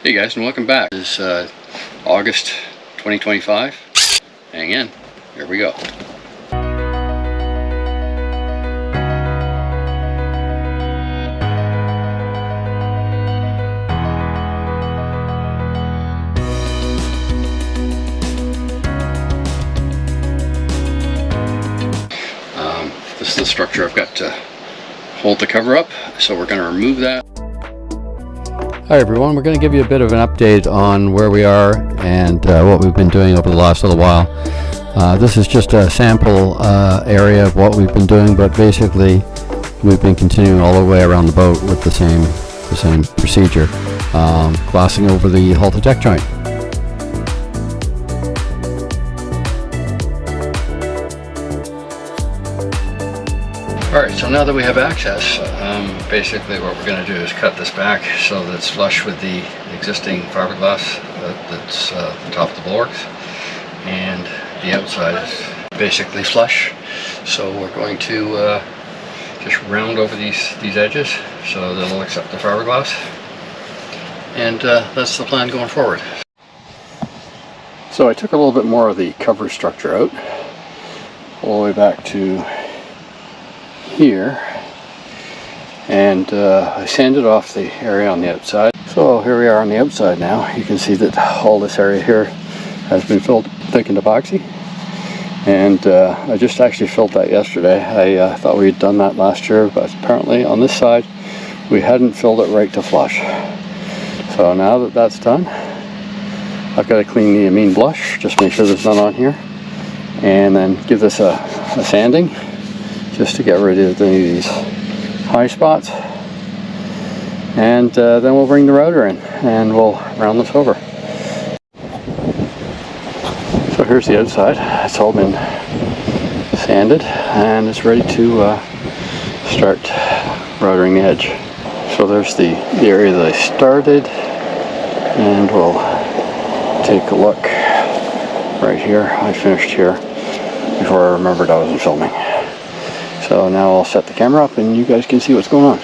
Hey guys, and welcome back. This is August 2025. Hang in. Here we go. This is the structure I've got to hold the cover up, so we're going to remove that. Hi everyone, we're going to give you a bit of an update on where we are and what we've been doing over the last little while. This is just a sample area of what we've been doing, but basically we've been continuing all the way around the boat with the same procedure, glassing over the halter deck joint. Alright, so now that we have access, basically what we're going to do is cut this back so that it's flush with the existing fiberglass that's the top of the bulwarks, and the outside is basically flush. So we're going to just round over these edges so that it'll accept the fiberglass, and that's the plan going forward. So I took a little bit more of the cover structure out, all the way back to here, and I sanded off the area on the outside. So here we are on the outside now. You can see that all this area here has been filled thickened epoxy, and I just actually filled that yesterday. I thought we had done that last year, but apparently on this side we hadn't filled it right to flush. So now that that's done, I've got to clean the amine blush, just make sure there's none on here, and then give this a sanding just to get rid of any of these high spots, and then we'll bring the router in and we'll round this over. So here's the outside. It's all been sanded and it's ready to start routering the edge. So there's the area that I started, and we'll take a look right here. I finished here before I remembered I wasn't filming. So now I'll set the camera up and you guys can see what's going on.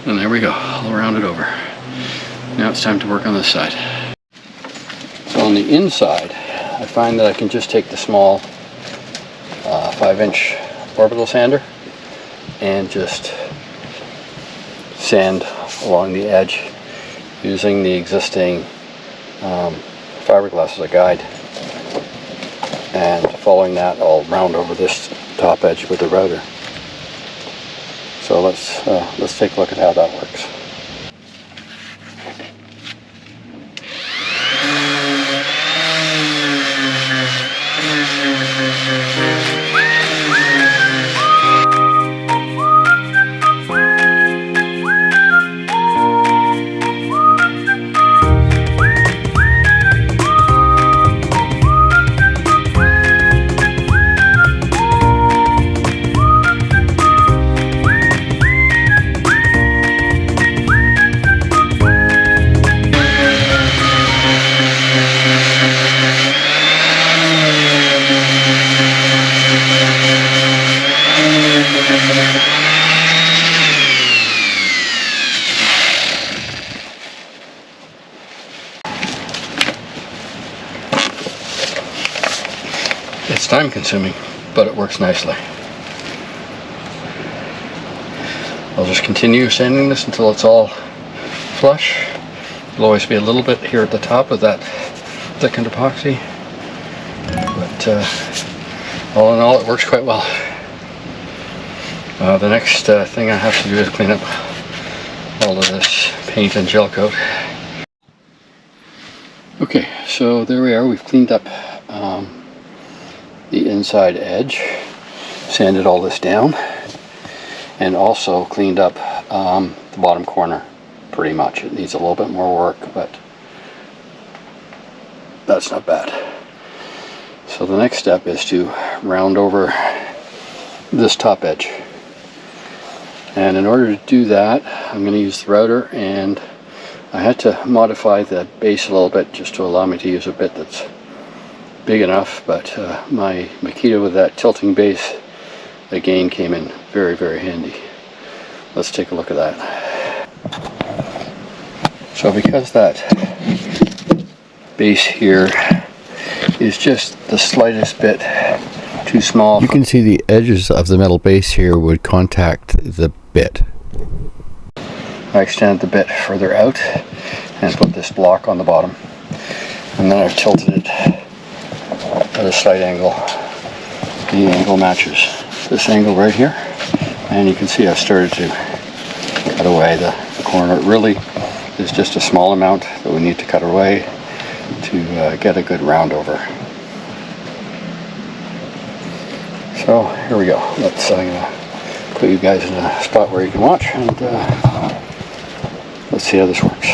And there we go, all around it over. Now it's time to work on this side. So on the inside, I find that I can just take the small 5-inch orbital sander and just sand along the edge using the existing fiberglass as a guide. And following that, I'll round over this top edge with the router. So let's take a look at how that works. It's time consuming, but it works nicely. I'll just continue sanding this until it's all flush. There'll always be a little bit here at the top of that thickened epoxy, but all in all it works quite well. The next thing I have to do is clean up all of this paint and gel coat. Okay, so there we are. We've cleaned up the inside edge, sanded all this down, and also cleaned up the bottom corner pretty much. It needs a little bit more work, but that's not bad. So the next step is to round over this top edge. And in order to do that, I'm going to use the router, and I had to modify the base a little bit just to allow me to use a bit that's big enough, but my Makita with that tilting base again came in very, very handy. Let's take a look at that. So because that base here is just the slightest bit too small, You can see the edges of the metal base here would contact the bit. I extended the bit further out and put this block on the bottom, and then I've tilted it at a slight angle. The angle matches this angle right here, and you can see I've started to cut away the corner. It really is just a small amount that we need to cut away to get a good round over. So here we go. I'm gonna put you guys in a spot where you can watch, and let's see how this works.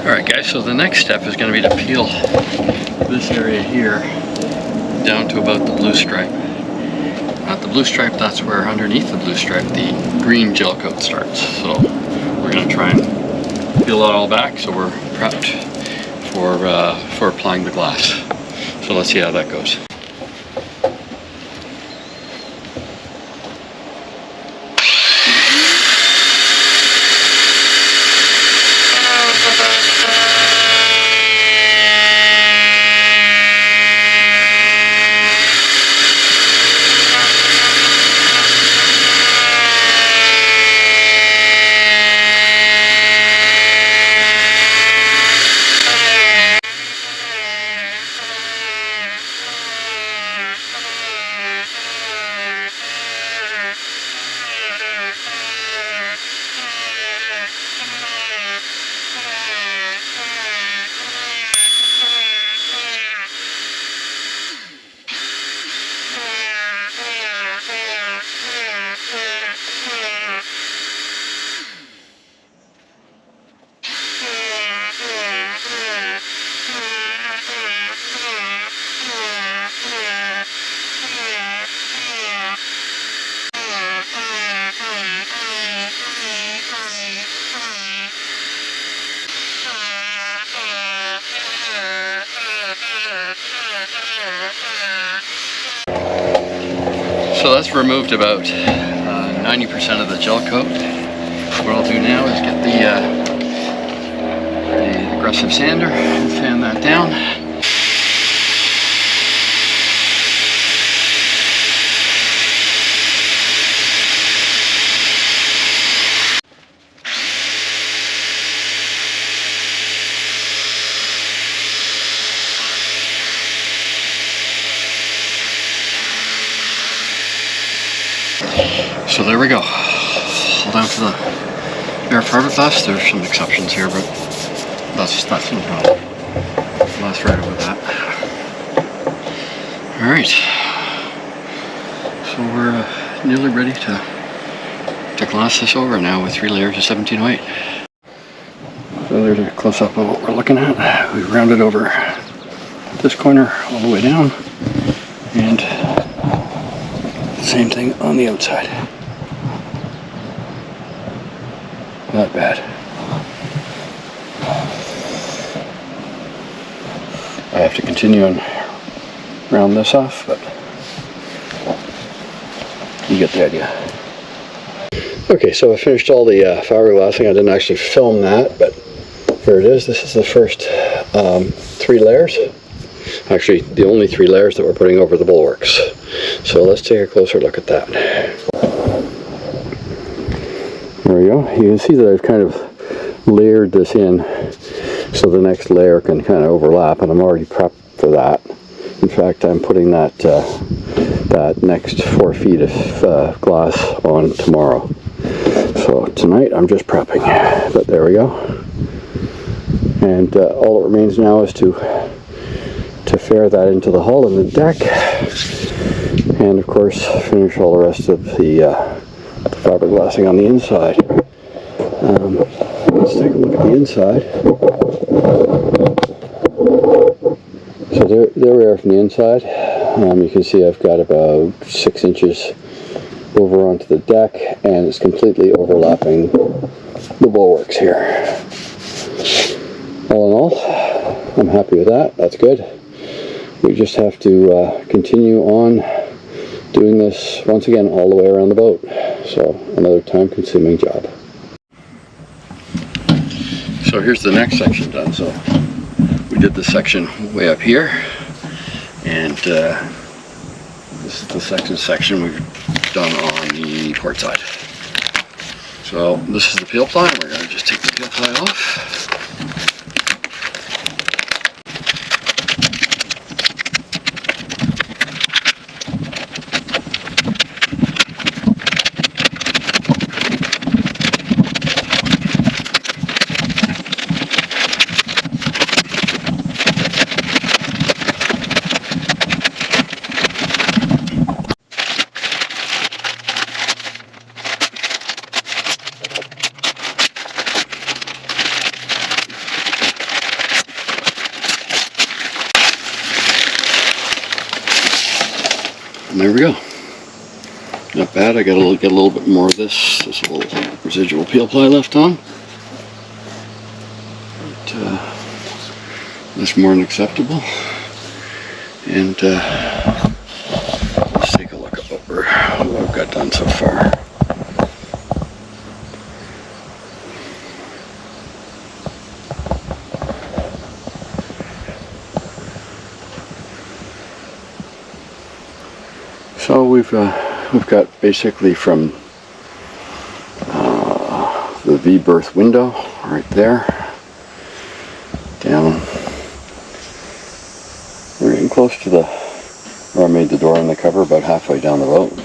Alright guys, so the next step is going to be to peel this area here down to about the blue stripe. At the blue stripe, that's where underneath the blue stripe the green gel coat starts. So we're going to try and peel that all back so we're prepped for applying the glass. So let's see how that goes. So that's removed about 90% of the gel coat. What I'll do now is get the aggressive sander and sand that down. So there we go. Hold down to the bare fiberglass. There's some exceptions here, but that's no problem. That's right over that. Alright, so we're nearly ready to glass this over now with 3 layers of 1708. So there's a close-up of what we're looking at. We've rounded over this corner all the way down, and same thing on the outside. Not bad. I have to continue and round this off, but you get the idea. Okay, so I finished all the fiberglassing. I didn't actually film that, but here it is. This is the first 3 layers. Actually, the only 3 layers that we're putting over the bulwarks. So let's take a closer look at that. There we go. You can see that I've kind of layered this in so the next layer can kind of overlap, and I'm already prepped for that. In fact, I'm putting that that next 4 feet of glass on tomorrow. So tonight I'm just prepping, but there we go. And all that remains now is to fare that into the hull and the deck, and of course finish all the rest of the fiberglassing on the inside. Let's take a look at the inside. So there we are from the inside. You can see I've got about 6 inches over onto the deck, and it's completely overlapping the bulwarks here. All in all, I'm happy with that. That's good. We just have to continue on doing this once again all the way around the boat. So another time-consuming job. So here's the next section done. So we did this section way up here, and this is the section we've done on the port side. So this is the peel ply. We're going to just take the peel ply off. And there we go. Not bad. I got to get a little bit more of this. There's a little residual peel ply left on. But, that's more than acceptable. And let's take a look at what I've got done so far. So we've got basically from the V-berth window right there down. We're getting close to where I made the door and the cover, about halfway down the boat.